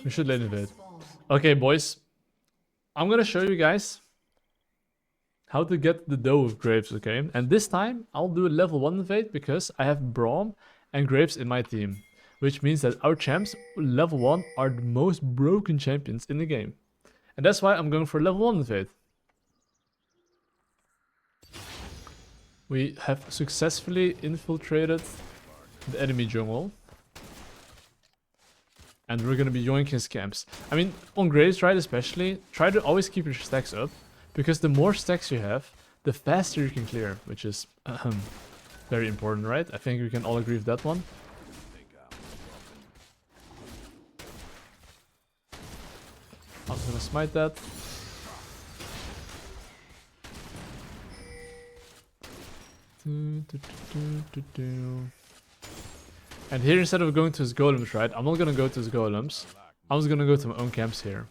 We should lane invade. Okay, boys. I'm gonna show you guys how to get the dough with Graves, okay? And this time, I'll do a level 1 invade because I have Braum and Graves in my team. Which means that our champs, level 1, are the most broken champions in the game. And that's why I'm going for level 1 invade. We have successfully infiltrated the enemy jungle. And we're gonna be yoinking his camps. I mean, on Graves, right, especially, try to always keep your stacks up. Because the more stacks you have, the faster you can clear. Which is very important, right? I think we can all agree with that one. I'm gonna smite that. And here, instead of going to his golems, right, I'm not gonna go to his golems. I'm just gonna go to my own camps here.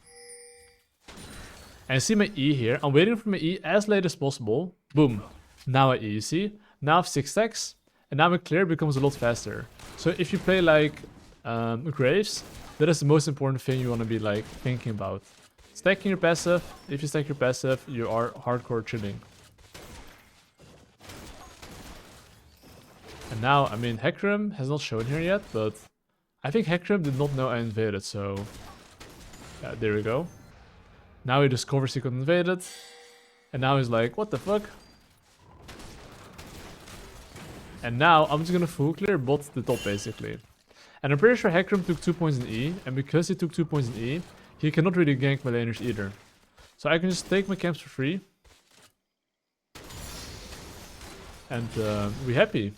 And see my E here. I'm waiting for my E as late as possible. Boom. Now I E, you see? Now I have 6 stacks. And now my clear becomes a lot faster. So if you play like Graves, that is the most important thing you want to be like thinking about. Stacking your passive. If you stack your passive, you are hardcore chilling. And now, I mean, Hecarim has not shown here yet, but I think Hecarim did not know I invaded, so yeah, there we go. Now he discovers he got invaded, and now he's like, what the fuck? And now I'm just gonna full clear bot the top basically. And I'm pretty sure Hecarim took 2 points in E, and because he took 2 points in E, he cannot really gank my laners either. So I can just take my camps for free. And we're happy.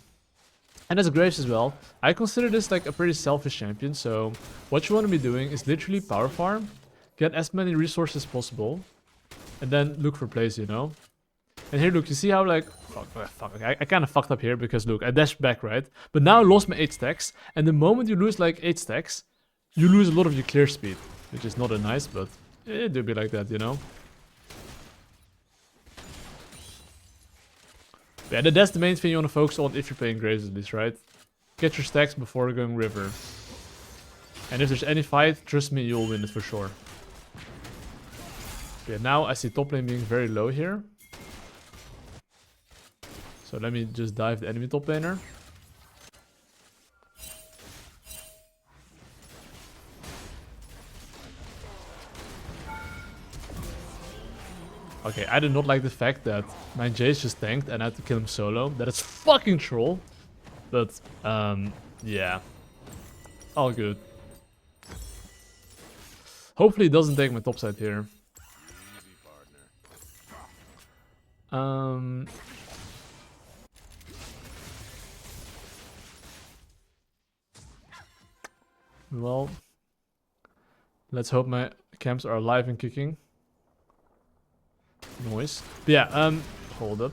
And as Graves as well, I consider this like a pretty selfish champion, so what you want to be doing is literally power farm, get as many resources as possible, and then look for plays, you know? And here, look, you see how like, I kind of fucked up here because look, I dashed back, right? But now I lost my 8 stacks, and the moment you lose like 8 stacks, you lose a lot of your clear speed, which is not that nice, but it do be like that, you know? Yeah, that's the main thing you want to focus on if you're playing Graves at least, right? Get your stacks before going river. And if there's any fight, trust me, you'll win it for sure. Yeah, now I see top lane being very low here. So let me just dive the enemy top laner. Okay, I did not like the fact that my Jace just tanked and I had to kill him solo. That is fucking troll. But, yeah. All good. Hopefully he doesn't take my top side here. Well, let's hope my camps are alive and kicking. Noise. But yeah, hold up.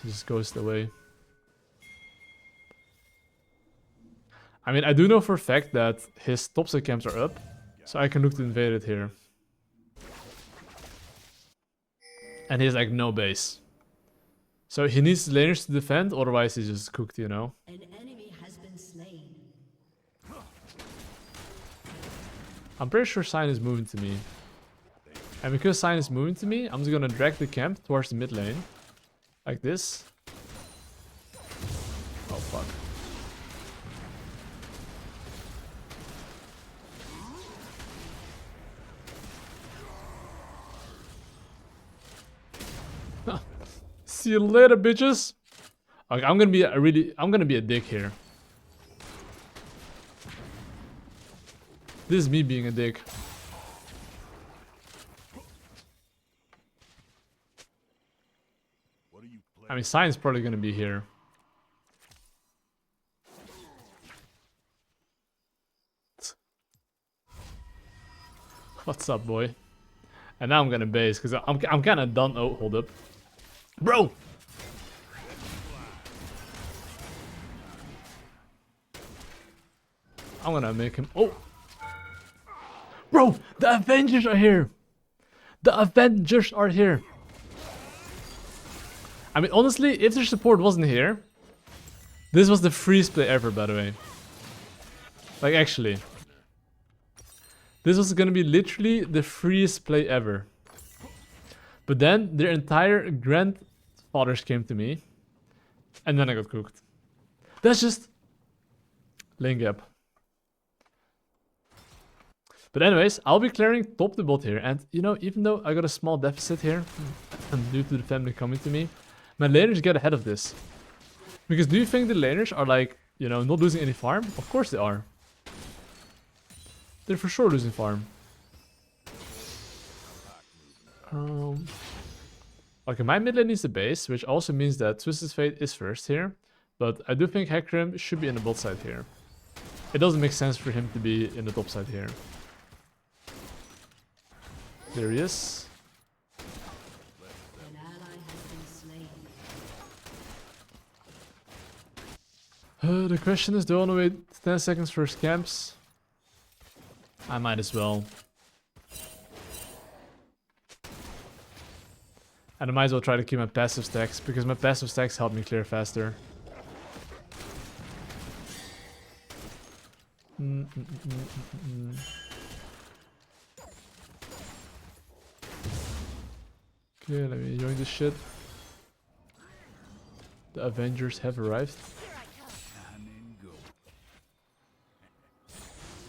He just goes away. I mean, I do know for a fact that his topside camps are up, so I can look to invade it here. And he has like no base. So he needs laners to defend, otherwise he's just cooked, you know? An enemy has been slain. I'm pretty sure Sign is moving to me. And because Sign is moving to me, I'm just gonna drag the camp towards the mid lane. Like this. Oh fuck. See you later, bitches. Okay, I'm gonna be a dick here. This is me being a dick. I mean, Sign's probably gonna be here. What's up, boy? And now I'm gonna base because I'm kind of done. Oh, hold up, bro. I'm gonna make him. Oh, bro, the Avengers are here. The Avengers are here. I mean, honestly, if their support wasn't here, this was the freest play ever, by the way. Like, actually. This was gonna be literally the freest play ever. But then, their entire grandfathers came to me. And then I got cooked. That's just... lane gap. But anyways, I'll be clearing top to bot here. And, you know, even though I got a small deficit here, due to the family coming to me, my laners get ahead of this. Because do you think the laners are like, you know, not losing any farm? Of course they are. They're for sure losing farm. Okay, my mid lane needs a base, which also means that Twisted Fate is first here. But I do think Hecarim should be in the bot side here. It doesn't make sense for him to be in the top side here. There he is. An ally has been slain. The question is, do I want to wait 10 seconds for his camps? I might as well. And I might as well try to keep my passive stacks, because my passive stacks help me clear faster. Okay, let me join this shit. The Avengers have arrived.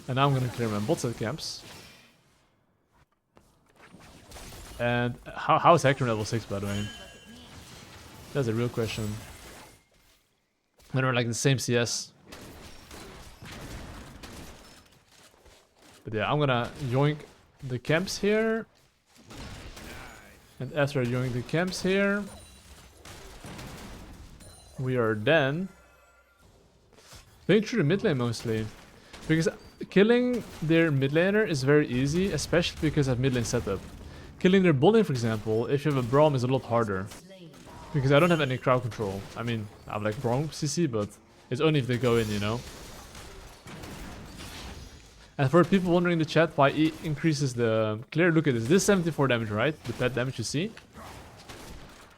And now I'm gonna clear my bot side camps. And how is Hecarim level 6, by the way? That's a real question. When we're like the same CS. But yeah, I'm gonna yoink the camps here. And after I yoink the camps here, we are then playing through the mid lane mostly. Because killing their mid laner is very easy, especially because I have mid lane setup. Killing their bot lane, for example, if you have a Braum, is a lot harder. Because I don't have any crowd control. I mean, I have like Braum CC, but it's only if they go in, you know. And for people wondering in the chat why he increases the clear, look at this. This is 74 damage, right? The pet damage you see.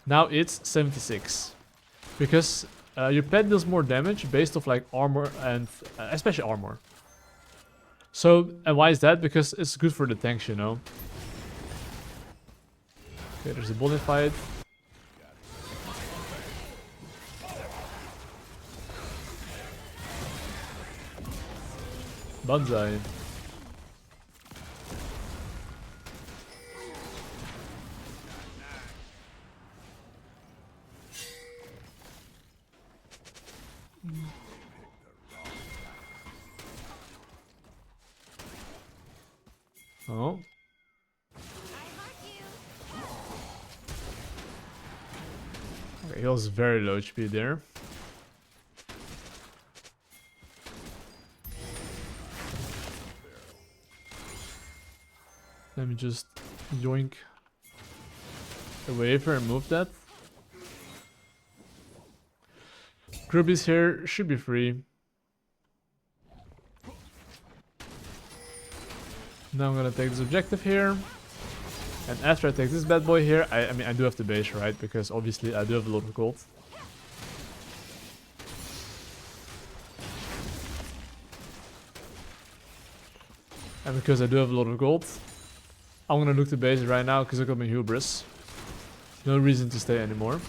Now it's 76. Because your pet deals more damage based off like armor and especially armor. So, and why is that? Because it's good for the tanks, you know. Okay, there's a bullet fight. Banzai. Oh. Okay, he was very low HP there. Let me just yoink a waver and move that. Grubby's here should be free. Now I'm gonna take this objective here. And after I take this bad boy here, I mean I do have to base, right? Because obviously I do have a lot of gold. And because I do have a lot of gold, I'm gonna look to base right now because I got my hubris. No reason to stay anymore.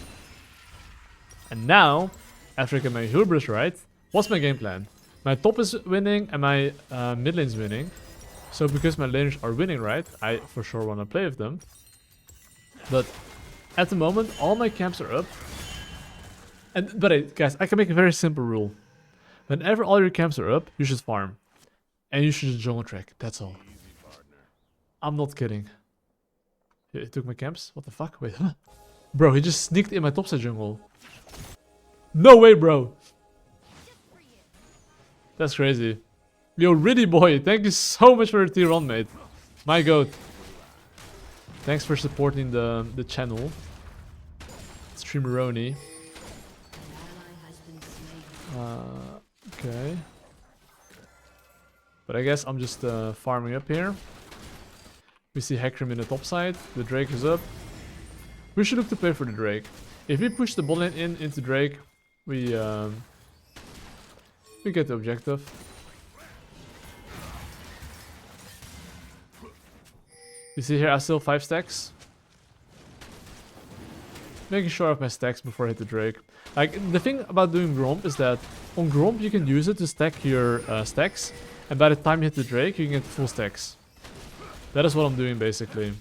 And now, after I get my hubris right, what's my game plan? My top is winning and my mid lane's winning. So because my laners are winning, right, I for sure want to play with them. But at the moment, all my camps are up. But hey, guys, I can make a very simple rule. Whenever all your camps are up, you should farm. And you should just jungle track, that's all. I'm not kidding. He took my camps? What the fuck? Wait, huh? Bro, he just sneaked in my topside jungle. No way, bro. That's crazy. Yo, Riddy boy, thank you so much for the tier 1, mate. My goat. Thanks for supporting the channel. Streameroni. Okay. But I guess I'm just farming up here. We see Hecarim in the top side. The Drake is up. we should look to play for the Drake. If we push the bot lane into Drake, we get the objective. You see here, I still have 5 stacks. Making sure I have my stacks before I hit the Drake. Like, the thing about doing Gromp is that on Gromp you can use it to stack your stacks, and by the time you hit the Drake you can get full stacks. That is what I'm doing basically.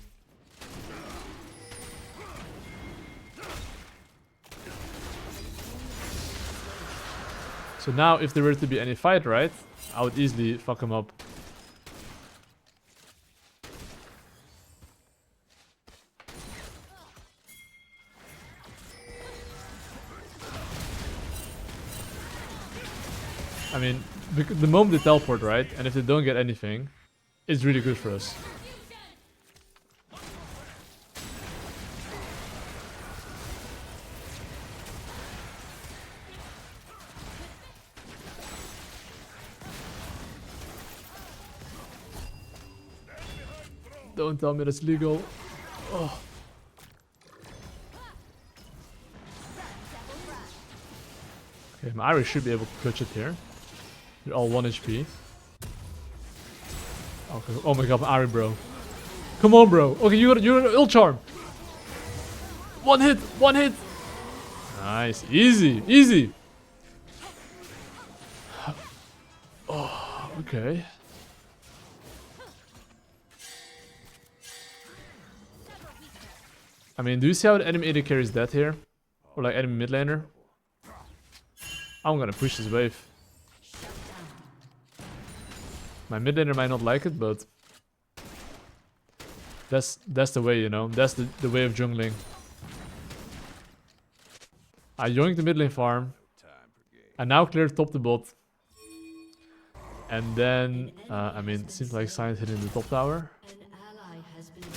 So now if there were to be any fight, right, I would easily fuck him up. I mean, the moment they teleport, right, and if they don't get anything, it's really good for us. Don't tell me that's legal. Oh. Okay, my Iris should be able to clutch it here. They're all 1 HP. Okay. Oh my god, Ari, bro. Come on, bro. Okay, you're an ult charm. 1 hit, 1 hit. Nice, easy, easy. Oh, okay. I mean, do you see how the enemy AD carry is dead here? Or like enemy mid laner? I'm gonna push this wave. My mid laner might not like it, but that's the way, you know. That's the way of jungling. I yoinked the mid lane farm. I now cleared top to bot. And then, I mean, it seems like Sion hitting the top tower.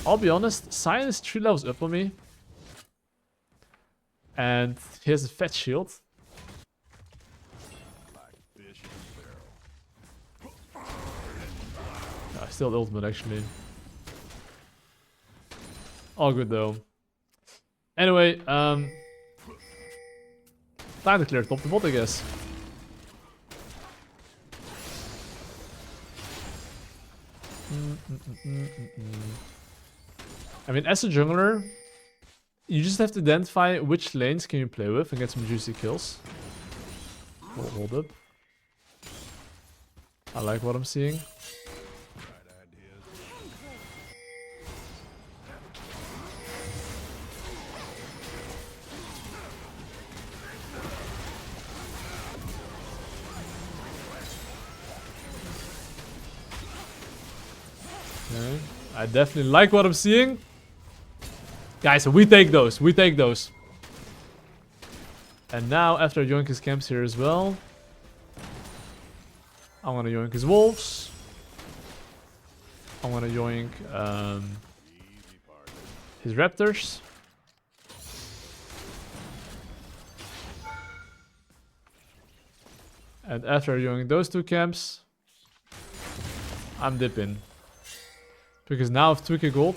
I'll be honest, Sion is 3 levels up on me. And he has a fat shield. I still have ultimate actually. All good though. Anyway, time to clear top to bot, I guess. I mean, as a jungler, you just have to identify which lanes can you play with and get some juicy kills. Oh, hold up. I like what I'm seeing. Okay. I definitely like what I'm seeing. Guys, we take those. We take those. And now, after I yoink his camps here as well, I'm gonna yoink his wolves. I'm gonna yoink his raptors. And after I yoink those 2 camps, I'm dipping. Because now I have 2k gold.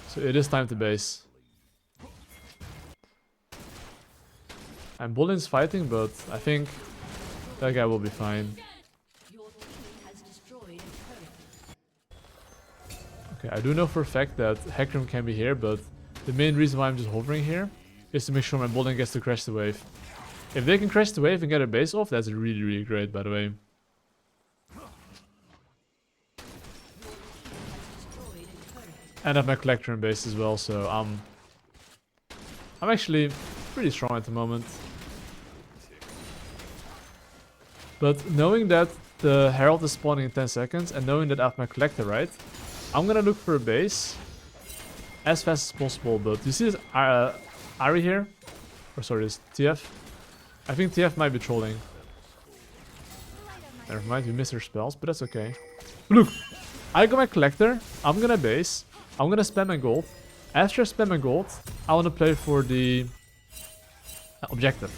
So it is time to base. And Bolin's fighting, but I think that guy will be fine. Okay, I do know for a fact that Hecarim can be here, but the main reason why I'm just hovering here is to make sure my Bolin gets to crash the wave. If they can crash the wave and get a base off, that's really, really great, by the way. And I have my collector in base as well, so I'm actually pretty strong at the moment. But knowing that the Herald is spawning in 10 seconds and knowing that I have my collector, right, I'm gonna look for a base as fast as possible. But you see this Ari here? Or sorry, this TF? I think TF might be trolling. Never mind, we missed her spells, but that's okay. Look, I got my collector, I'm gonna base. I'm gonna spend my gold. After I spend my gold, I wanna play for the objective.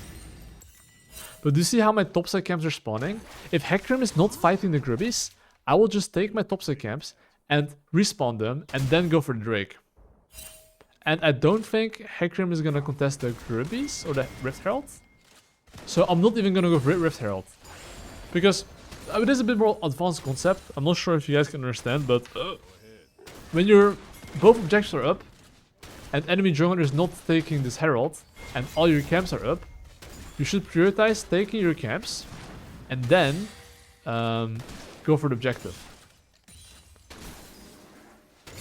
But do you see how my topside camps are spawning? If Hecarim is not fighting the Grubbies, I will just take my topside camps and respawn them and then go for the Drake. And I don't think Hecarim is gonna contest the Graves or the Rift Herald. So I'm not even gonna go for Rift Herald. Because it is a bit more advanced concept. I'm not sure if you guys can understand, but when your both objectives are up and enemy jungler is not taking this Herald and all your camps are up, you should prioritize taking your camps and then go for the objective.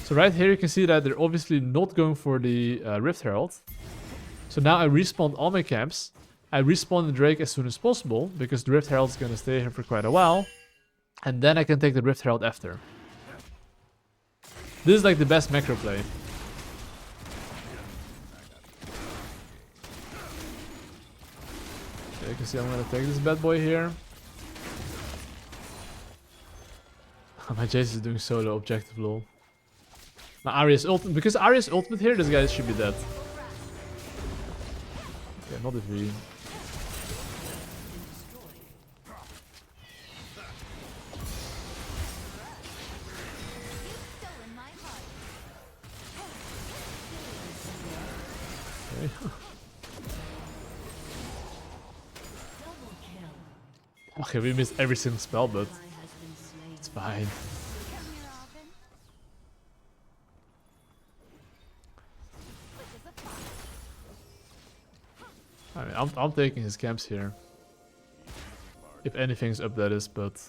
So right here you can see that they're obviously not going for the Rift Herald. So now I respawn all my camps. I respawn the Drake as soon as possible because the Rift Herald is going to stay here for quite a while. And then I can take the Rift Herald after. This is like the best macro play. Okay, you can see I'm going to take this bad boy here. My Jace is doing solo objective, lol. My Arya's ultimate, because Arya's ultimate here, this guy should be dead. Okay, not if we... Okay. Okay, we missed every single spell, but it's fine. I mean, I'm taking his camps here. If anything's up, that is, but...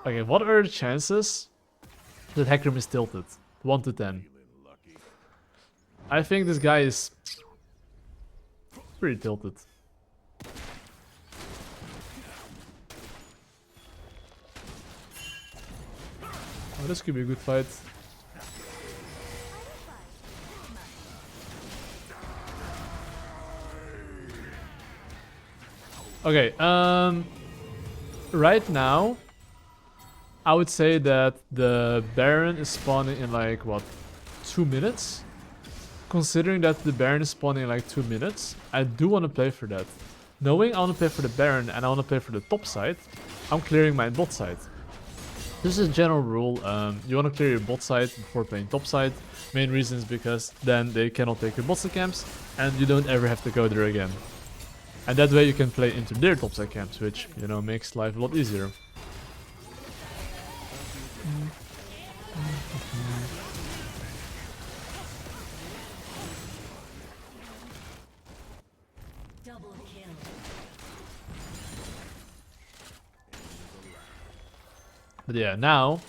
Okay, what are the chances that Hecarim is tilted? 1 to 10. I think this guy is pretty tilted. Oh, this could be a good fight. Okay, right now, I would say that the Baron is spawning in like, what, 2 minutes? Considering that the Baron is spawning in like 2 minutes, I do want to play for that. Knowing I want to play for the Baron and I want to play for the top side, I'm clearing my bot side. This is a general rule, you want to clear your bot side before playing top side. Main reason is because then they cannot take your bot side camps and you don't ever have to go there again. And that way you can play into their top side camps, which, you know, makes life a lot easier. Double kill. But yeah, now,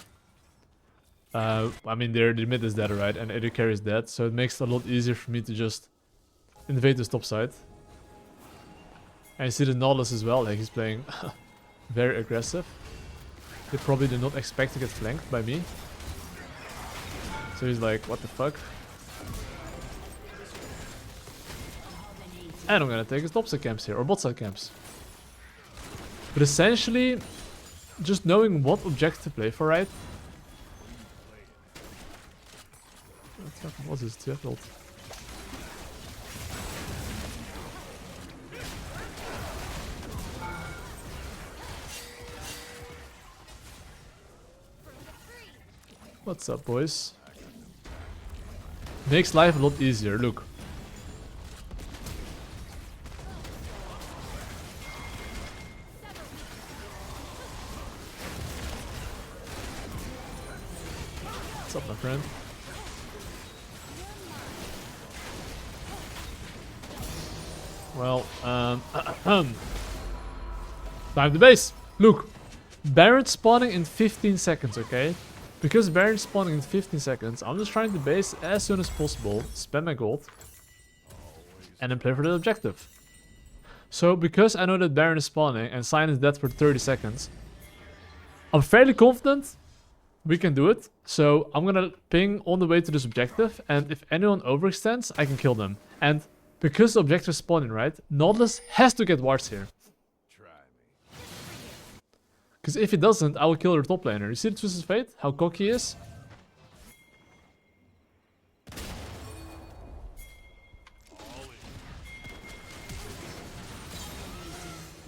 I mean, the mid is dead, right? And AD carry is dead, so it makes it a lot easier for me to just invade this top side. And you see the Nautilus as well, like he's playing very aggressive. They probably did not expect to get flanked by me. So he's like, what the fuck? And I'm gonna take his top side camps here, or bot side camps. But essentially, just knowing what objective to play for, right? What is this? TF What's up, boys? Makes life a lot easier, look. What's up, my friend? Well, time to base. Look, Baron spawning in 15 seconds, okay? Because Baron spawning in 15 seconds, I'm just trying to base as soon as possible, spend my gold, and then play for the objective. So, because I know that Baron is spawning and Sion is dead for 30 seconds, I'm fairly confident we can do it. So, I'm gonna ping on the way to this objective, and if anyone overextends, I can kill them. And because the objective is spawning, right, Nautilus has to get wards here. Because if he doesn't, I will kill their top laner. You see the Twisted Fate? How cocky he is?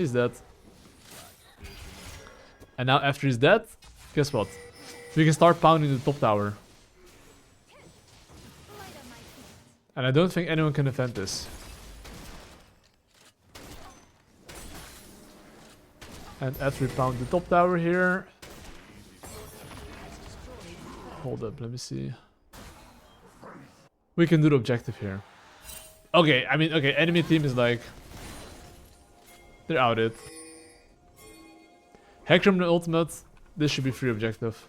He's dead. And now after he's dead, guess what? We can start pounding the top tower. And I don't think anyone can defend this. And after we pound the top tower here... Hold up, let me see. We can do the objective here. Okay, I mean, okay, enemy team is like... They're out it. Hecarim the ultimate, this should be free objective.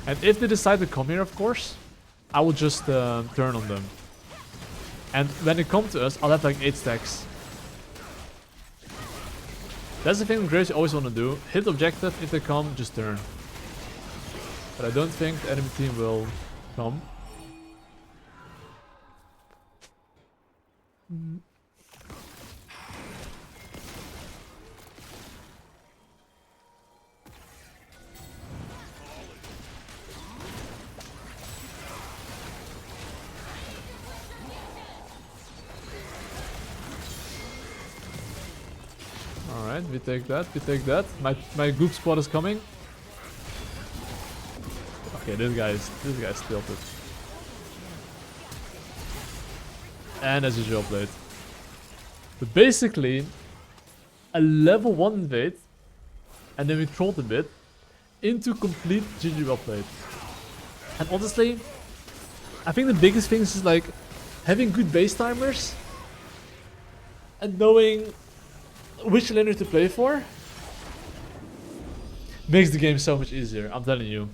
And if they decide to come here, of course, I will just turn on them. And when they come to us, I'll have like 8 stacks. That's the thing Graves always want to do. Hit objective, if they come, just turn. But I don't think the enemy team will come. Alright, we take that, we take that. My goop spot is coming. Okay, this guy's tilted. And as usual played. But basically, a level 1 invade, and then we trolled a bit, into complete GG well played. And honestly, I think the biggest thing is like, having good base timers, and knowing which laner to play for, makes the game so much easier, I'm telling you.